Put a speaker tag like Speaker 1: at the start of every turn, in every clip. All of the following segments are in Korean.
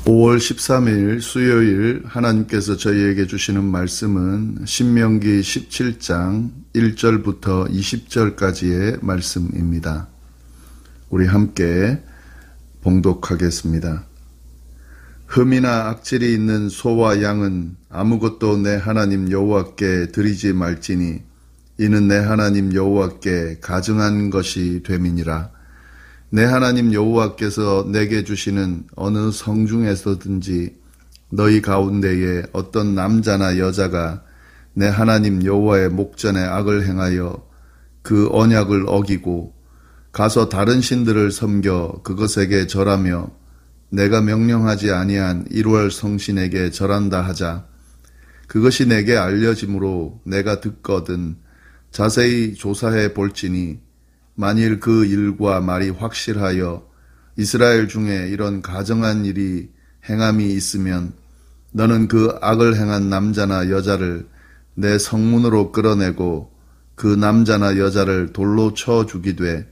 Speaker 1: 5월 13일 수요일 하나님께서 저희에게 주시는 말씀은 신명기 17장 1절부터 20절까지의 말씀입니다. 우리 함께 봉독하겠습니다. 흠이나 악질이 있는 소와 양은 아무것도 내 하나님 여호와께 드리지 말지니 이는 내 하나님 여호와께 가증한 것이 됨이니라. 내 하나님 여호와께서 내게 주시는 어느 성중에서든지 너희 가운데에 어떤 남자나 여자가 내 하나님 여호와의 목전에 악을 행하여 그 언약을 어기고 가서 다른 신들을 섬겨 그것에게 절하며 내가 명령하지 아니한 1월 성신에게 절한다 하자. 그것이 내게 알려짐으로 내가 듣거든 자세히 조사해 볼지니 만일 그 일과 말이 확실하여 이스라엘 중에 이런 가정한 일이 행함이 있으면 너는 그 악을 행한 남자나 여자를 내 성문으로 끌어내고 그 남자나 여자를 돌로 쳐 죽이되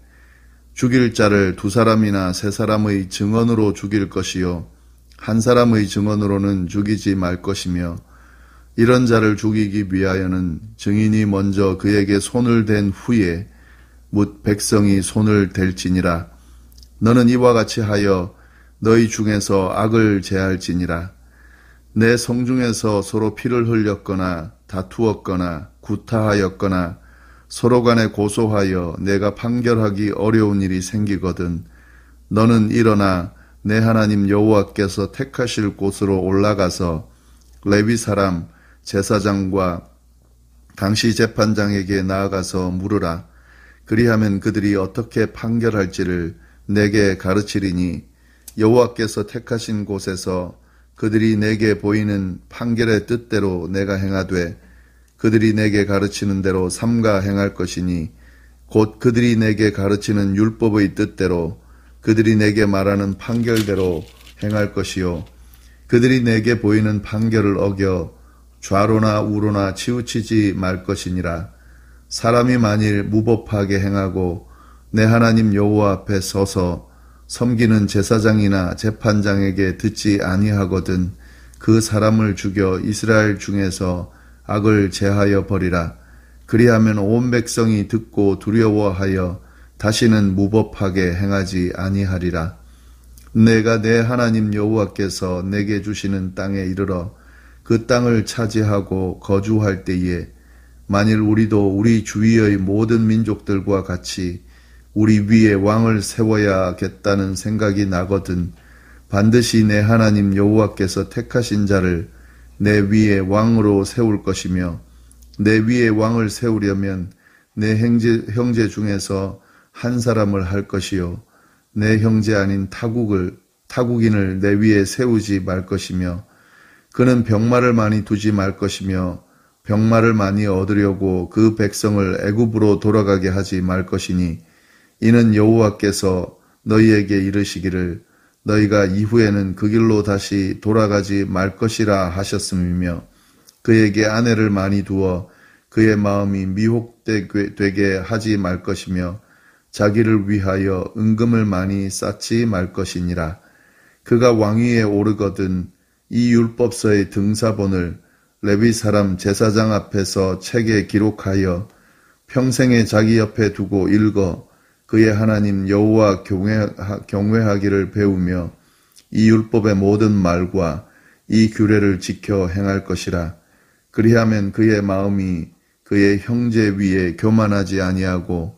Speaker 1: 죽일 자를 2사람이나 3사람의 증언으로 죽일 것이요 한 사람의 증언으로는 죽이지 말 것이며 이런 자를 죽이기 위하여는 증인이 먼저 그에게 손을 댄 후에 뭇 백성이 손을 댈지니라. 너는 이와 같이 하여 너희 중에서 악을 제할지니라. 내 성중에서 서로 피를 흘렸거나 다투었거나 구타하였거나 서로 간에 고소하여 내가 판결하기 어려운 일이 생기거든 너는 일어나 내 하나님 여호와께서 택하실 곳으로 올라가서 레위 사람 제사장과 당시 재판장에게 나아가서 물으라. 그리하면 그들이 어떻게 판결할지를 내게 가르치리니 여호와께서 택하신 곳에서 그들이 내게 보이는 판결의 뜻대로 내가 행하되 그들이 내게 가르치는 대로 삼가 행할 것이니 곧 그들이 내게 가르치는 율법의 뜻대로 그들이 내게 말하는 판결대로 행할 것이요 그들이 내게 보이는 판결을 어겨 좌로나 우로나 치우치지 말 것이니라. 사람이 만일 무법하게 행하고 내 하나님 여호와 앞에 서서 섬기는 제사장이나 재판장에게 듣지 아니하거든 그 사람을 죽여 이스라엘 중에서 악을 제하여 버리라. 그리하면 온 백성이 듣고 두려워하여 다시는 무법하게 행하지 아니하리라. 내가 내 하나님 여호와께서 내게 주시는 땅에 이르러 그 땅을 차지하고 거주할 때에 만일 우리도 우리 주위의 모든 민족들과 같이 우리 위에 왕을 세워야겠다는 생각이 나거든 반드시 내 하나님 여호와께서 택하신 자를 내 위에 왕으로 세울 것이며 내 위에 왕을 세우려면 내 형제 중에서 한 사람을 할 것이요 내 형제 아닌 타국인을 내 위에 세우지 말 것이며 그는 병마를 많이 두지 말 것이며 병마를 많이 얻으려고 그 백성을 애굽으로 돌아가게 하지 말 것이니 이는 여호와께서 너희에게 이르시기를 너희가 이후에는 그 길로 다시 돌아가지 말 것이라 하셨음이며 그에게 아내를 많이 두어 그의 마음이 미혹되게 하지 말 것이며 자기를 위하여 은금을 많이 쌓지 말 것이니라. 그가 왕위에 오르거든 이 율법서의 등사본을 레위 사람 제사장 앞에서 책에 기록하여 평생에 자기 옆에 두고 읽어 그의 하나님 여호와 경외하기를 배우며 이 율법의 모든 말과 이 규례를 지켜 행할 것이라. 그리하면 그의 마음이 그의 형제 위에 교만하지 아니하고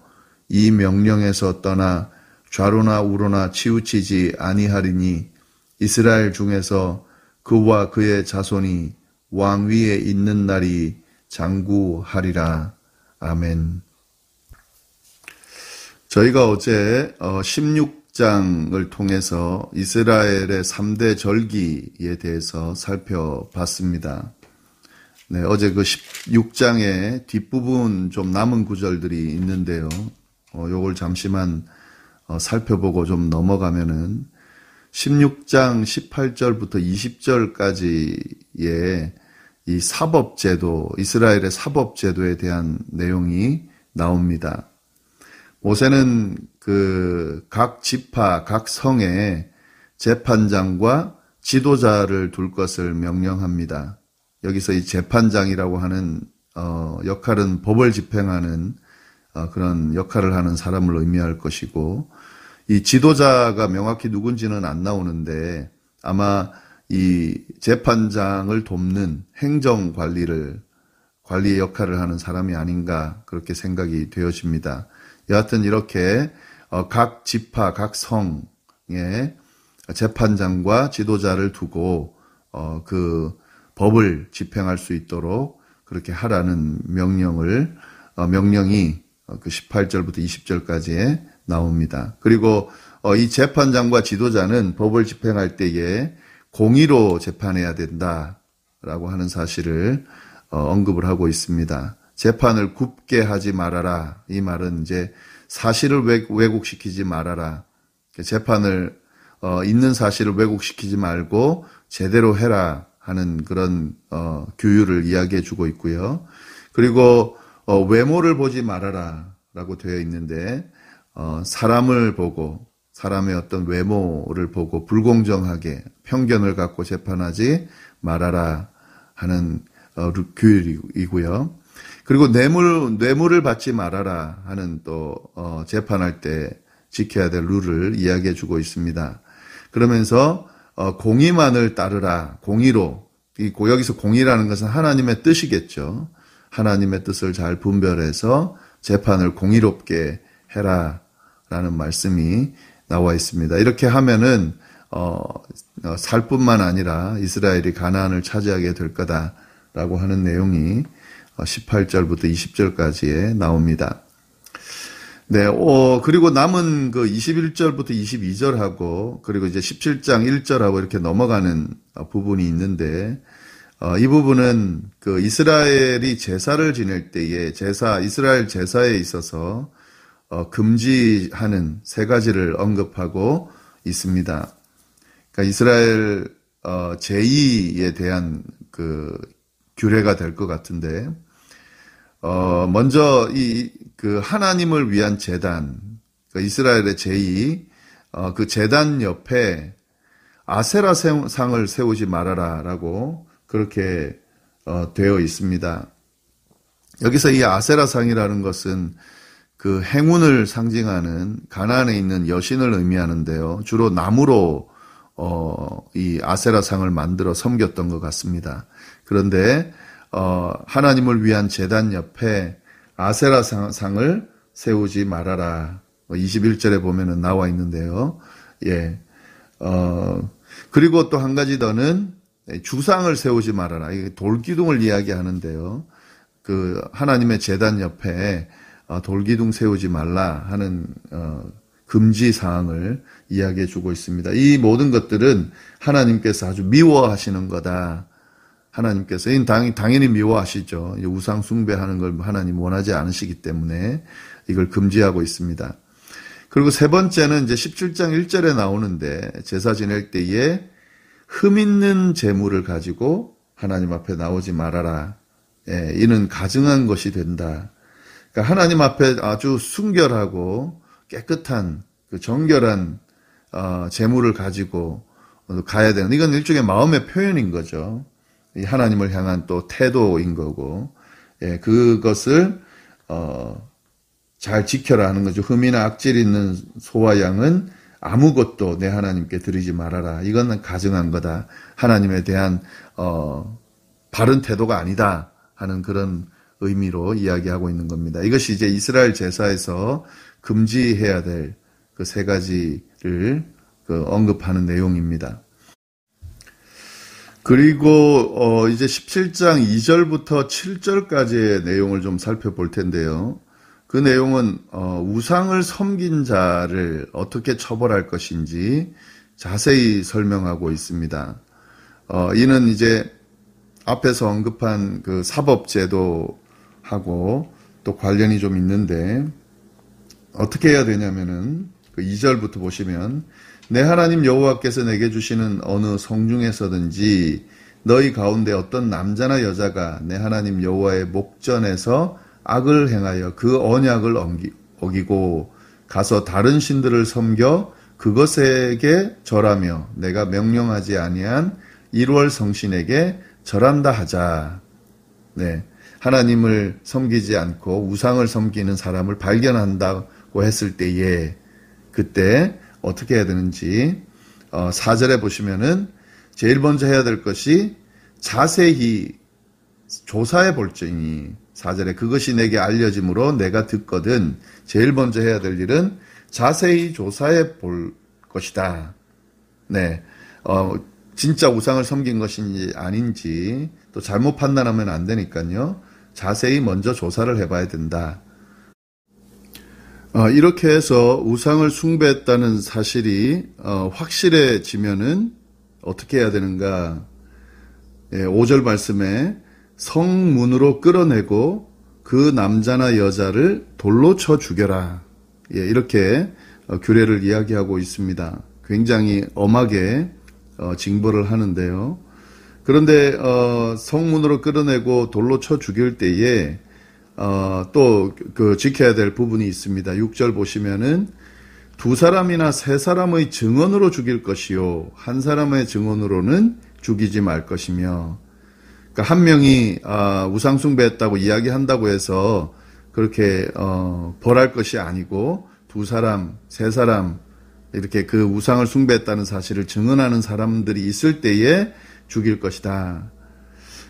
Speaker 1: 이 명령에서 떠나 좌로나 우로나 치우치지 아니하리니 이스라엘 중에서 그와 그의 자손이 왕 위에 있는 날이 장구하리라. 아멘. 저희가 어제 16장을 통해서 이스라엘의 3대 절기에 대해서 살펴봤습니다. 네, 어제 그 16장의 뒷부분 좀 남은 구절들이 있는데요. 요걸 잠시만 살펴보고 좀 넘어가면은 16장 18절부터 20절까지의 이 사법제도, 이스라엘의 사법제도에 대한 내용이 나옵니다. 모세는 그 각 지파, 각 성의 재판장과 지도자를 둘 것을 명령합니다. 여기서 이 재판장이라고 하는 역할은 법을 집행하는 그런 역할을 하는 사람을 의미할 것이고, 이 지도자가 명확히 누군지는 안 나오는데 아마 이 재판장을 돕는 행정 관리의 역할을 하는 사람이 아닌가 그렇게 생각이 되어집니다. 여하튼 이렇게 각 지파, 각 성의 재판장과 지도자를 두고 그 법을 집행할 수 있도록 그렇게 하라는 명령이 그 18절부터 20절까지에 나옵니다. 그리고 이 재판장과 지도자는 법을 집행할 때에 공의로 재판해야 된다라고 하는 사실을 언급을 하고 있습니다. 재판을 굽게 하지 말아라. 이 말은 이제 사실을 왜곡시키지 말아라. 재판을 있는 사실을 왜곡시키지 말고 제대로 해라 하는 그런 규율을 이야기해 주고 있고요. 그리고 외모를 보지 말아라 라고 되어 있는데 사람을 보고 사람의 어떤 외모를 보고 불공정하게 편견을 갖고 재판하지 말아라 하는 규율이고요. 그리고 뇌물을 받지 말아라 하는 또 재판할 때 지켜야 될 룰을 이야기해 주고 있습니다. 그러면서 공의만을 따르라. 공의로. 여기서 공의라는 것은 하나님의 뜻이겠죠. 하나님의 뜻을 잘 분별해서 재판을 공의롭게 해라 라는 말씀이 나와 있습니다. 이렇게 하면은 살 뿐만 아니라 이스라엘이 가나안을 차지하게 될 거다라고 하는 내용이 18절부터 20절까지에 나옵니다. 네, 그리고 남은 그 21절부터 22절하고 그리고 이제 17장 1절하고 이렇게 넘어가는 부분이 있는데 이 부분은 그 이스라엘이 제사를 지낼 때에 이스라엘 제사에 있어서 금지하는 세 가지를 언급하고 있습니다. 그러니까 이스라엘 제의에 대한 그 규례가 될 것 같은데 먼저 그 하나님을 위한 제단, 그러니까 이스라엘의 제의, 그 제단 옆에 아세라 상을 세우지 말아라라고 그렇게 되어 있습니다. 여기서 이 아세라 상이라는 것은 그 행운을 상징하는 가나안에 있는 여신을 의미하는데요. 주로 나무로 이 아세라 상을 만들어 섬겼던 것 같습니다. 그런데 하나님을 위한 제단 옆에 아세라 상을 세우지 말아라. 21절에 보면은 나와 있는데요. 예. 그리고 또 한 가지 더는 주상을 세우지 말아라. 이게 돌기둥을 이야기하는데요. 그 하나님의 제단 옆에 돌기둥 세우지 말라 하는 금지 사항을 이야기해 주고 있습니다. 이 모든 것들은 하나님께서 아주 미워하시는 거다. 하나님께서 당연히 미워하시죠. 우상 숭배하는 걸 하나님 원하지 않으시기 때문에 이걸 금지하고 있습니다. 그리고 세 번째는 이제 17장 1절에 나오는데 제사 지낼 때에 흠 있는 재물을 가지고 하나님 앞에 나오지 말아라. 예, 이는 가증한 것이 된다. 그러니까 하나님 앞에 아주 순결하고 깨끗한 그 정결한 재물을 가지고 가야 되는, 이건 일종의 마음의 표현인 거죠. 이 하나님을 향한 또 태도인 거고, 예, 그것을 잘 지켜라 하는 거죠. 흠이나 악질 있는 소와 양은 아무것도 내 하나님께 드리지 말아라. 이건 가증한 거다. 하나님에 대한 바른 태도가 아니다 하는 그런 의미로 이야기하고 있는 겁니다. 이것이 이제 이스라엘 제사에서 금지해야 될 그 세 가지를 언급하는 내용입니다. 그리고 이제 17장 2절부터 7절까지의 내용을 좀 살펴볼 텐데요. 그 내용은 우상을 섬긴 자를 어떻게 처벌할 것인지 자세히 설명하고 있습니다. 이는 이제 앞에서 언급한 그 사법제도하고 또 관련이 좀 있는데 어떻게 해야 되냐면은 그 2절부터 보시면 내 하나님 여호와께서 내게 주시는 어느 성중에서든지 너희 가운데 어떤 남자나 여자가 내 하나님 여호와의 목전에서 악을 행하여 그 언약을 어기고 가서 다른 신들을 섬겨 그것에게 절하며 내가 명령하지 아니한 일월 성신에게 절한다 하자. 네. 하나님을 섬기지 않고 우상을 섬기는 사람을 발견한다고 했을 때에 그때 어떻게 해야 되는지 4절에 보시면은 제일 먼저 해야 될 것이 자세히 조사해 볼지니 4절에 그것이 내게 알려짐으로 내가 듣거든 제일 먼저 해야 될 일은 자세히 조사해 볼 것이다. 네. 진짜 우상을 섬긴 것인지 아닌지 또 잘못 판단하면 안 되니까요. 자세히 먼저 조사를 해봐야 된다. 이렇게 해서 우상을 숭배했다는 사실이 확실해지면은 어떻게 해야 되는가? 5절 말씀에 성문으로 끌어내고 그 남자나 여자를 돌로 쳐 죽여라. 이렇게 규례를 이야기하고 있습니다. 굉장히 엄하게 징벌을 하는데요. 그런데 성문으로 끌어내고 돌로 쳐 죽일 때에 또 그 지켜야 될 부분이 있습니다. 6절 보시면은 2사람이나 3사람의 증언으로 죽일 것이요 한 사람의 증언으로는 죽이지 말 것이며, 그러니까 한 명이 우상 숭배했다고 이야기한다고 해서 그렇게 벌할 것이 아니고 2사람, 3사람 이렇게 그 우상을 숭배했다는 사실을 증언하는 사람들이 있을 때에 죽일 것이다.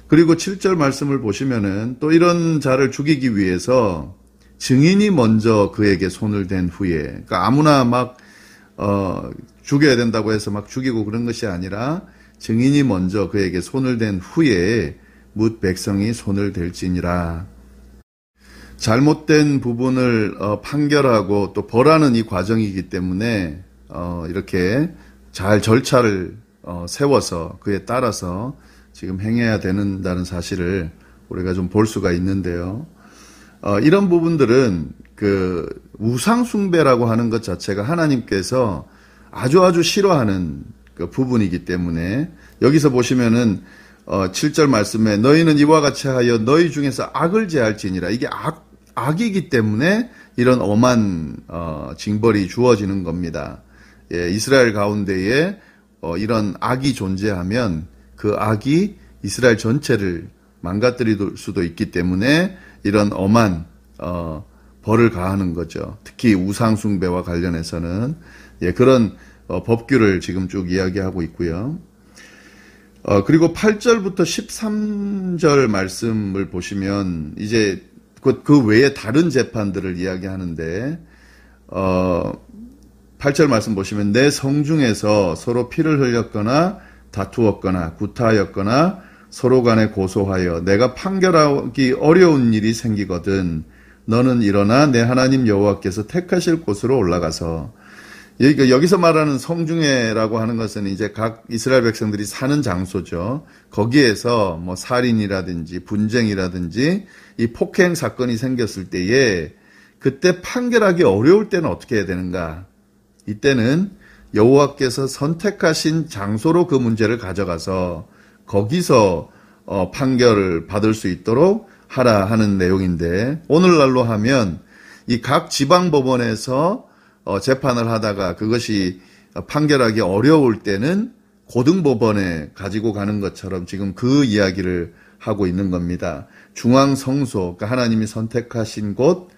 Speaker 1: 그리고 7절 말씀을 보시면은 또 이런 자를 죽이기 위해서 증인이 먼저 그에게 손을 댄 후에, 그러니까 아무나 막 죽여야 된다고 해서 막 죽이고 그런 것이 아니라 증인이 먼저 그에게 손을 댄 후에 뭇 백성이 손을 댈지니라. 잘못된 부분을 판결하고 또 벌하는 이 과정이기 때문에 이렇게 잘 절차를 세워서 그에 따라서 지금 행해야 된다는 사실을 우리가 좀 볼 수가 있는데요. 이런 부분들은 그 우상 숭배라고 하는 것 자체가 하나님께서 아주 악하는 그 부분이기 때문에 여기서 보시면은 7절 말씀에 너희는 이와 같이 하여 너희 중에서 악을 제할지니라. 이게 악이기 때문에 이런 엄한 징벌이 주어지는 겁니다. 예, 이스라엘 가운데에 이런 악이 존재하면 그 악이 이스라엘 전체를 망가뜨릴 수도 있기 때문에 이런 엄한 벌을 가하는 거죠. 특히 우상 숭배와 관련해서는 그런 법규를 지금 쭉 이야기하고 있고요. 그리고 8절부터 13절 말씀을 보시면 이제 그 외에 다른 재판들을 이야기하는데 8절 말씀 보시면 내 성중에서 서로 피를 흘렸거나 다투었거나 구타하였거나 서로 간에 고소하여 내가 판결하기 어려운 일이 생기거든 너는 일어나 내 하나님 여호와께서 택하실 곳으로 올라가서, 여기서 말하는 성중회라고 하는 것은 이제 각 이스라엘 백성들이 사는 장소죠. 거기에서 뭐 살인이라든지 분쟁이라든지 이 폭행 사건이 생겼을 때에 그때 판결하기 어려울 때는 어떻게 해야 되는가? 이때는 여호와께서 선택하신 장소로 그 문제를 가져가서 거기서 판결을 받을 수 있도록 하라 하는 내용인데, 오늘날로 하면 이 각 지방법원에서 재판을 하다가 그것이 판결하기 어려울 때는 고등법원에 가지고 가는 것처럼 지금 그 이야기를 하고 있는 겁니다. 중앙성소, 그러니까 하나님이 선택하신 곳,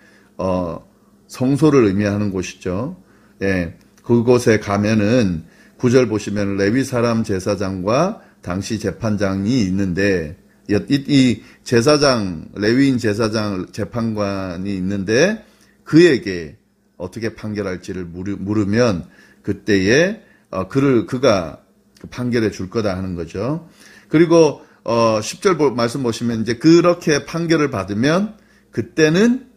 Speaker 1: 성소를 의미하는 곳이죠. 예, 그곳에 가면은 9절 보시면 레위 사람 제사장과 당시 재판장이 있는데, 이 제사장, 레위인 제사장 재판관이 있는데 그에게 어떻게 판결할지를 물으면 그때에 그가 판결해 줄 거다 하는 거죠. 그리고 10절 말씀 보시면 이제 그렇게 판결을 받으면 그때는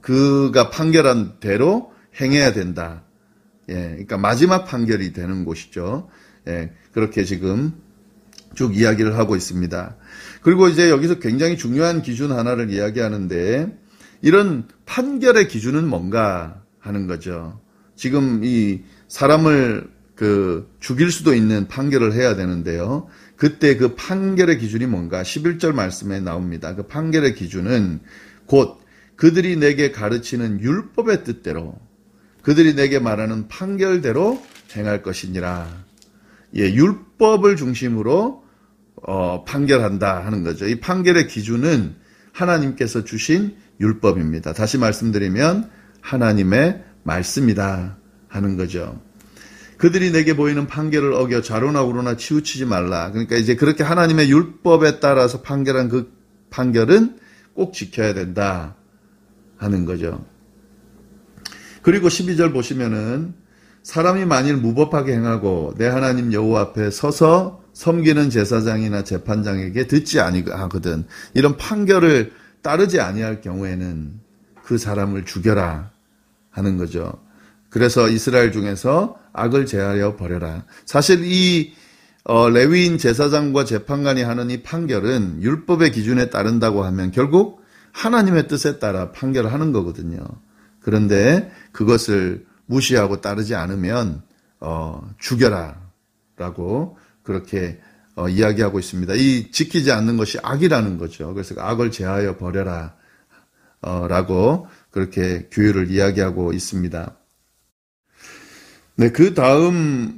Speaker 1: 그가 판결한 대로 행해야 된다. 예, 그러니까 마지막 판결이 되는 곳이죠. 예, 그렇게 지금 쭉 이야기를 하고 있습니다. 그리고 이제 여기서 굉장히 중요한 기준 하나를 이야기하는데, 이런 판결의 기준은 뭔가 하는 거죠. 지금 이 사람을 죽일 수도 있는 판결을 해야 되는데요. 그때 그 판결의 기준이 뭔가 11절 말씀에 나옵니다. 그 판결의 기준은 곧 그들이 내게 가르치는 율법의 뜻대로, 그들이 내게 말하는 판결대로 행할 것이니라. 예, 율법을 중심으로 판결한다 하는 거죠. 이 판결의 기준은 하나님께서 주신 율법입니다. 다시 말씀드리면 하나님의 말씀이다 하는 거죠. 그들이 내게 보이는 판결을 어겨 좌로나 우로나 치우치지 말라. 그러니까 이제 그렇게 하나님의 율법에 따라서 판결한 그 판결은 꼭 지켜야 된다 하는 거죠. 그리고 12절 보시면은 사람이 만일 무법하게 행하고 내 하나님 여호와 앞에 서서 섬기는 제사장이나 재판장에게 듣지 아니하거든 이런 판결을 따르지 아니할 경우에는 그 사람을 죽여라 하는 거죠. 그래서 이스라엘 중에서 악을 제하여 버려라. 사실 이 레위인 제사장과 재판관이 하는 이 판결은 율법의 기준에 따른다고 하면 결국 하나님의 뜻에 따라 판결을 하는 거거든요. 그런데 그것을 무시하고 따르지 않으면 죽여라 라고 그렇게 이야기하고 있습니다. 이 지키지 않는 것이 악이라는 거죠. 그래서 악을 제하여 버려라 라고 그렇게 규율을 이야기하고 있습니다. 네, 그 다음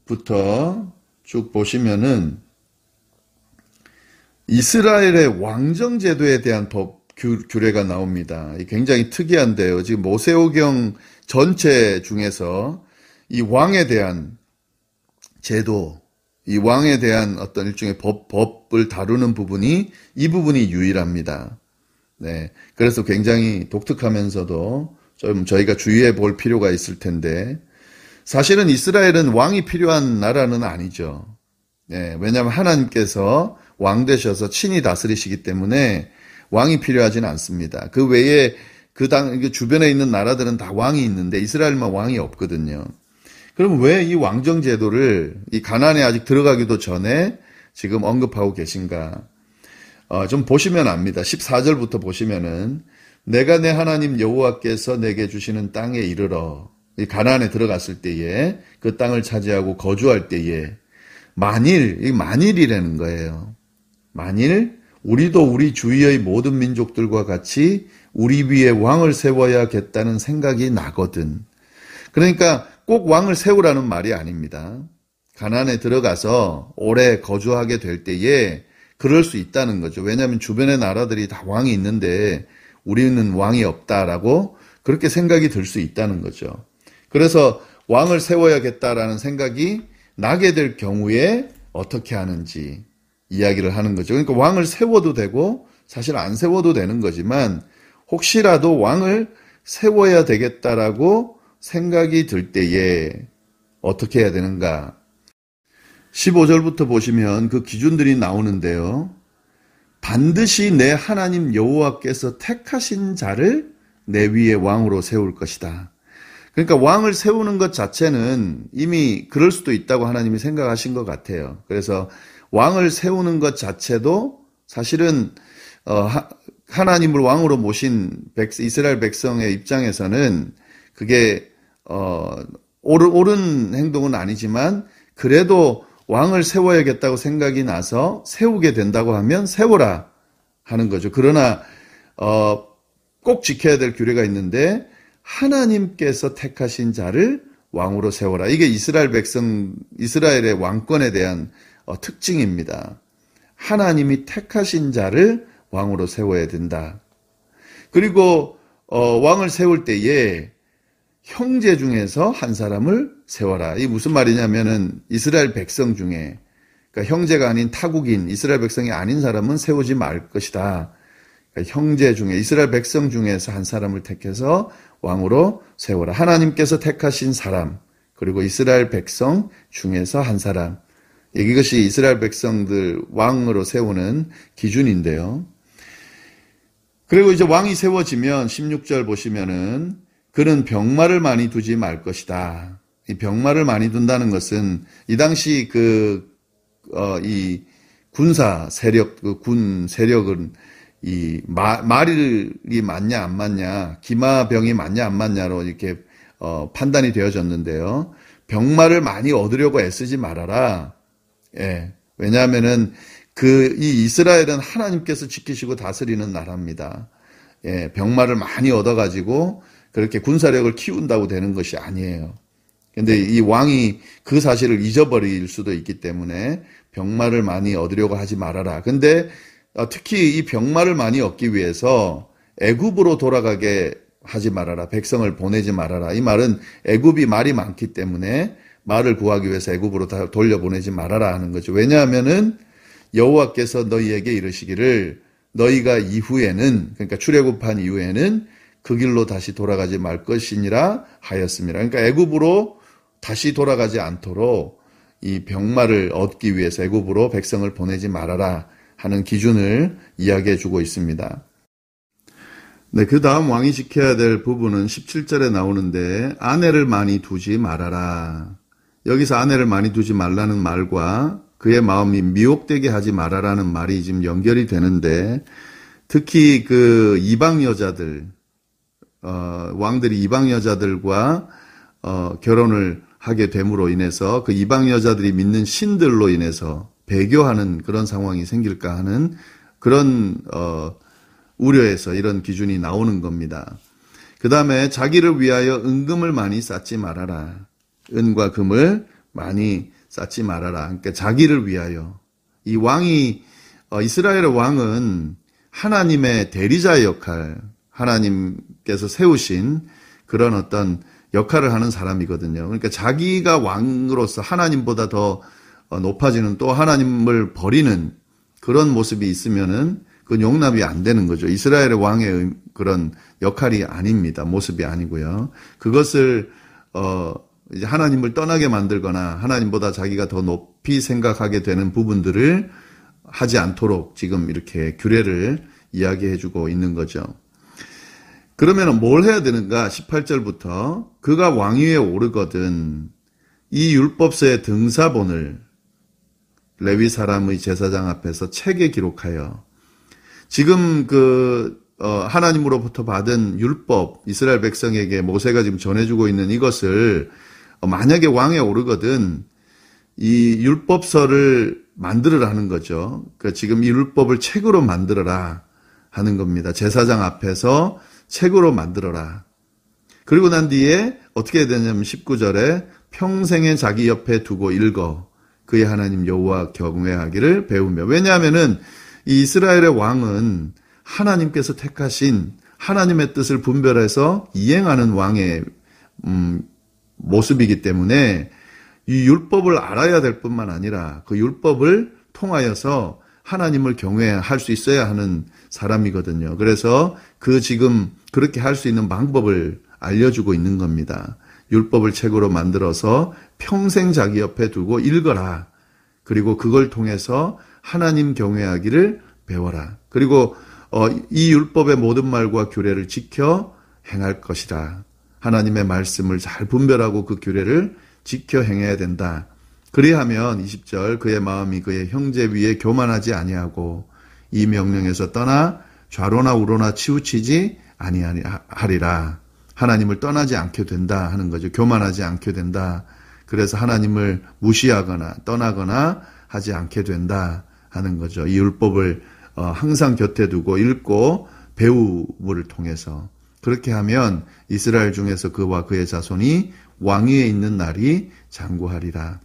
Speaker 1: 14절부터 쭉 보시면은 이스라엘의 왕정 제도에 대한 법 규례가 나옵니다. 굉장히 특이한데요. 지금 모세오경 전체 중에서 이 왕에 대한 제도, 이 왕에 대한 어떤 일종의 법을 다루는 부분이 이 부분이 유일합니다. 네, 그래서 굉장히 독특하면서도 좀 저희가 주의해 볼 필요가 있을 텐데 사실은 이스라엘은 왕이 필요한 나라는 아니죠. 네, 왜냐하면 하나님께서 왕 되셔서 친히 다스리시기 때문에 왕이 필요하지는 않습니다. 그 외에 그 주변에 있는 나라들은 다 왕이 있는데 이스라엘만 왕이 없거든요. 그럼 왜 이 왕정 제도를 이 가나안에 아직 들어가기도 전에 지금 언급하고 계신가? 좀 보시면 압니다. 14절부터 보시면은 내가 내 하나님 여호와께서 내게 주시는 땅에 이르러 이 가나안에 들어갔을 때에 그 땅을 차지하고 거주할 때에 만일 이 만일이라는 거예요. 만일 우리도 우리 주위의 모든 민족들과 같이 우리 위에 왕을 세워야겠다는 생각이 나거든. 그러니까 꼭 왕을 세우라는 말이 아닙니다. 가나안에 들어가서 오래 거주하게 될 때에 그럴 수 있다는 거죠. 왜냐하면 주변의 나라들이 다 왕이 있는데 우리는 왕이 없다라고 그렇게 생각이 들 수 있다는 거죠. 그래서 왕을 세워야겠다라는 생각이 나게 될 경우에 어떻게 하는지 이야기를 하는 거죠. 그러니까 왕을 세워도 되고 사실 안 세워도 되는 거지만 혹시라도 왕을 세워야 되겠다라고 생각이 들 때에 어떻게 해야 되는가? 15절부터 보시면 그 기준들이 나오는데요. 반드시 내 하나님 여호와께서 택하신 자를 내 위에 왕으로 세울 것이다. 그러니까 왕을 세우는 것 자체는 이미 그럴 수도 있다고 하나님이 생각하신 것 같아요. 그래서 왕을 세우는 것 자체도 사실은 하나님을 왕으로 모신 이스라엘 백성의 입장에서는 그게 옳은 행동은 아니지만 그래도 왕을 세워야겠다고 생각이 나서 세우게 된다고 하면 세워라 하는 거죠. 그러나 꼭 지켜야 될 규례가 있는데 하나님께서 택하신 자를 왕으로 세워라. 이게 이스라엘의 왕권에 대한 특징입니다. 하나님이 택하신 자를 왕으로 세워야 된다. 그리고 왕을 세울 때에 형제 중에서 한 사람을 세워라. 이게 무슨 말이냐면은 이스라엘 백성 중에 그러니까 형제가 아닌 타국인 이스라엘 백성이 아닌 사람은 세우지 말 것이다. 그러니까 형제 중에 이스라엘 백성 중에서 한 사람을 택해서 왕으로 세워라. 하나님께서 택하신 사람 그리고 이스라엘 백성 중에서 한 사람. 이것이 이스라엘 백성들 왕으로 세우는 기준인데요. 그리고 이제 왕이 세워지면 16절 보시면은 그는 병마를 많이 두지 말 것이다. 이 병마를 많이 둔다는 것은 이 당시 이 군사 세력, 군 세력은 이 말이 맞냐 안 맞냐, 기마병이 맞냐 안 맞냐로 이렇게 판단이 되어졌는데요. 병마를 많이 얻으려고 애쓰지 말아라. 예. 왜냐하면은 이 이스라엘은 하나님께서 지키시고 다스리는 나라입니다. 병마를 많이 얻어가지고 그렇게 군사력을 키운다고 되는 것이 아니에요. 근데 이 왕이 그 사실을 잊어버릴 수도 있기 때문에 병마를 많이 얻으려고 하지 말아라. 근데 특히 이 병마를 많이 얻기 위해서 애굽으로 돌아가게 하지 말아라. 백성을 보내지 말아라. 이 말은 애굽이 말이 많기 때문에 말을 구하기 위해서 애굽으로 다 돌려보내지 말아라 하는 거죠. 왜냐하면은 여호와께서 너희에게 이르시기를 너희가 이후에는, 그러니까 출애굽한 이후에는 그 길로 다시 돌아가지 말 것이니라 하였습니다. 그러니까 애굽으로 다시 돌아가지 않도록 이 병마를 얻기 위해서 애굽으로 백성을 보내지 말아라 하는 기준을 이야기해 주고 있습니다. 네, 그 다음 왕이 지켜야 될 부분은 17절에 나오는데 아내를 많이 두지 말아라. 여기서 아내를 많이 두지 말라는 말과 그의 마음이 미혹되게 하지 말아라는 말이 지금 연결이 되는데, 특히 그 이방 여자들, 왕들이 이방 여자들과 결혼을 하게 됨으로 인해서 그 이방 여자들이 믿는 신들로 인해서 배교하는 그런 상황이 생길까 하는 그런 우려에서 이런 기준이 나오는 겁니다. 그 다음에 자기를 위하여 은금을 많이 쌓지 말아라. 은과 금을 많이 쌓지 말아라. 그러니까 자기를 위하여. 이 왕이 이스라엘의 왕은 하나님의 대리자의 역할, 하나님께서 세우신 그런 어떤 역할을 하는 사람이거든요. 그러니까 자기가 왕으로서 하나님보다 더 높아지는, 또 하나님을 버리는 그런 모습이 있으면은 그건 용납이 안 되는 거죠. 이스라엘의 왕의 그런 역할이 아닙니다. 모습이 아니고요. 그것을 이제 하나님을 떠나게 만들거나 하나님보다 자기가 더 높이 생각하게 되는 부분들을 하지 않도록 지금 이렇게 규례를 이야기해 주고 있는 거죠. 그러면 뭘 해야 되는가? 18절부터 그가 왕위에 오르거든 이 율법서의 등사본을 레위 사람의 제사장 앞에서 책에 기록하여, 지금 하나님으로부터 받은 율법, 이스라엘 백성에게 모세가 지금 전해주고 있는 이것을 만약에 왕에 오르거든 이 율법서를 만들으라는 거죠. 그러니까 지금 이 율법을 책으로 만들어라 하는 겁니다. 제사장 앞에서 책으로 만들어라. 그리고 난 뒤에 어떻게 해야 되냐면 19절에 평생에 자기 옆에 두고 읽어 그의 하나님 여호와 경외하기를 배우며. 왜냐하면은 이 이스라엘의 왕은 하나님께서 택하신 하나님의 뜻을 분별해서 이행하는 왕의 모습이기 때문에 이 율법을 알아야 될 뿐만 아니라 그 율법을 통하여서 하나님을 경외할 수 있어야 하는 사람이거든요. 그래서 지금 그렇게 할 수 있는 방법을 알려주고 있는 겁니다. 율법을 책으로 만들어서 평생 자기 옆에 두고 읽어라. 그리고 그걸 통해서 하나님 경외하기를 배워라. 그리고 이 율법의 모든 말과 규례를 지켜 행할 것이라. 하나님의 말씀을 잘 분별하고 그 규례를 지켜 행해야 된다. 그리하면 20절 그의 마음이 그의 형제 위에 교만하지 아니하고 이 명령에서 떠나 좌로나 우로나 치우치지 아니하리라. 하나님을 떠나지 않게 된다 하는 거죠. 교만하지 않게 된다. 그래서 하나님을 무시하거나 떠나거나 하지 않게 된다 하는 거죠. 이 율법을 항상 곁에 두고 읽고 배움을 통해서 그렇게 하면 이스라엘 중에서 그와 그의 자손이 왕위에 있는 날이 장구하리라.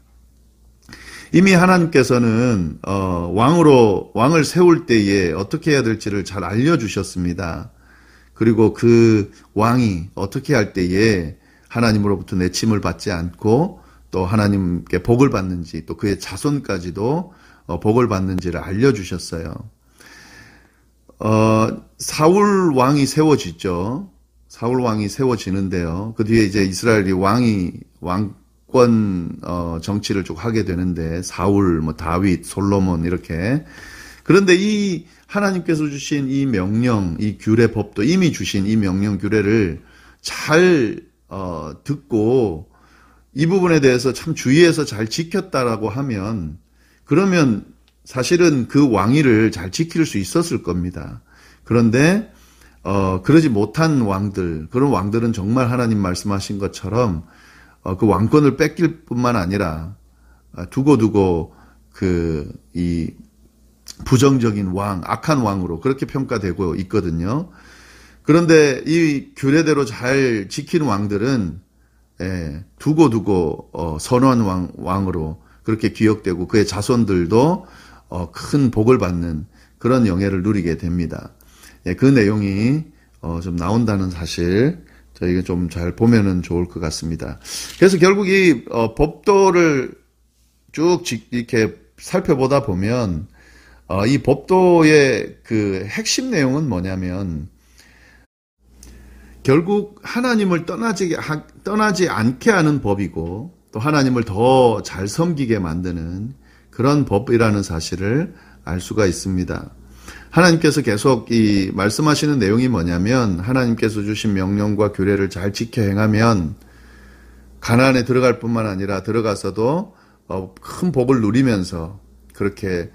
Speaker 1: 이미 하나님께서는 왕을 세울 때에 어떻게 해야 될지를 잘 알려주셨습니다. 그리고 그 왕이 어떻게 할 때에 하나님으로부터 내침을 받지 않고 또 하나님께 복을 받는지, 또 그의 자손까지도 복을 받는지를 알려주셨어요. 사울 왕이 세워지죠. 사울 왕이 세워지는데요. 그 뒤에 이제 이스라엘이 왕권 정치를 쭉 하게 되는데 사울, 다윗, 솔로몬 이렇게. 그런데 이 하나님께서 주신 이 명령, 이 규례법도 이미 주신 이 명령 규례를 잘 듣고 이 부분에 대해서 참 주의해서 잘 지켰다라고 하면, 그러면 사실은 그 왕위를 잘 지킬 수 있었을 겁니다. 그런데 그러지 못한 왕들, 그런 왕들은 정말 하나님 말씀하신 것처럼 그 왕권을 뺏길 뿐만 아니라 두고두고 이 부정적인 왕, 악한 왕으로 그렇게 평가되고 있거든요. 그런데 이 규례대로 잘 지키는 왕들은 두고두고 선원 왕으로 그렇게 기억되고 그의 자손들도 큰 복을 받는 그런 영예를 누리게 됩니다. 그 내용이 좀 나온다는 사실 저희가 좀 잘 보면은 좋을 것 같습니다. 그래서 결국 이 법도를 쭉 이렇게 살펴보다 보면 이 법도의 그 핵심 내용은 뭐냐면 결국 하나님을 떠나지 않게 하는 법이고 또 하나님을 더 잘 섬기게 만드는 그런 법이라는 사실을 알 수가 있습니다. 하나님께서 계속 이 말씀하시는 내용이 뭐냐면 하나님께서 주신 명령과 규례를 잘 지켜 행하면 가나안에 들어갈 뿐만 아니라 들어가서도 큰 복을 누리면서 그렇게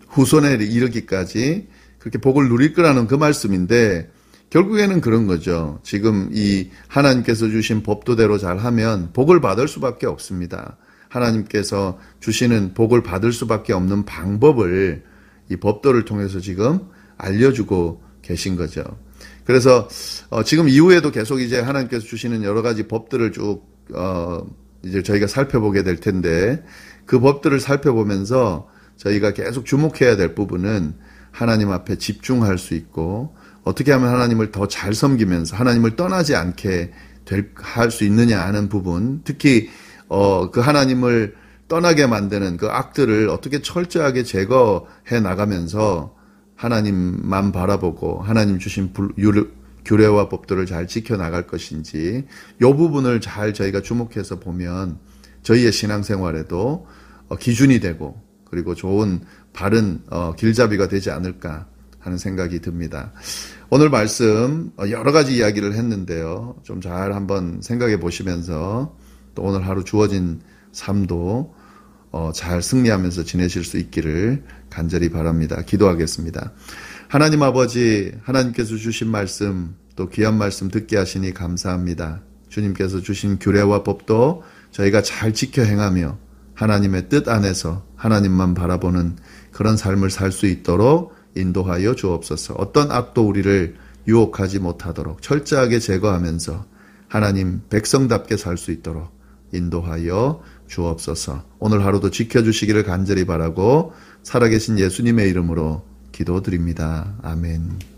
Speaker 1: 후손에 이르기까지 그렇게 복을 누릴 거라는 그 말씀인데 결국에는 그런 거죠. 지금 이 하나님께서 주신 법도대로 잘하면 복을 받을 수밖에 없습니다. 하나님께서 주시는 복을 받을 수밖에 없는 방법을 이 법도를 통해서 지금 알려주고 계신 거죠. 그래서 지금 이후에도 계속 이제 하나님께서 주시는 여러 가지 법들을 쭉 이제 저희가 살펴보게 될 텐데 그 법들을 살펴보면서 저희가 계속 주목해야 될 부분은 하나님 앞에 집중할 수 있고 어떻게 하면 하나님을 더 잘 섬기면서 하나님을 떠나지 않게 할 수 있느냐 하는 부분, 특히 그 하나님을 떠나게 만드는 그 악들을 어떻게 철저하게 제거해 나가면서 하나님만 바라보고 하나님 주신 규례와 법들을 잘 지켜나갈 것인지 이 부분을 잘 저희가 주목해서 보면 저희의 신앙생활에도 기준이 되고 그리고 좋은 바른 길잡이가 되지 않을까 하는 생각이 듭니다. 오늘 말씀 여러 가지 이야기를 했는데요. 좀 잘 한번 생각해 보시면서 또 오늘 하루 주어진 삶도 잘 승리하면서 지내실 수 있기를 간절히 바랍니다. 기도하겠습니다. 하나님 아버지, 하나님께서 주신 말씀 또 귀한 말씀 듣게 하시니 감사합니다. 주님께서 주신 규례와 법도 저희가 잘 지켜 행하며 하나님의 뜻 안에서 하나님만 바라보는 그런 삶을 살 수 있도록 인도하여 주옵소서. 어떤 악도 우리를 유혹하지 못하도록 철저하게 제거하면서 하나님 백성답게 살 수 있도록 인도하여 주옵소서. 오늘 하루도 지켜주시기를 간절히 바라고 살아계신 예수님의 이름으로 기도드립니다. 아멘.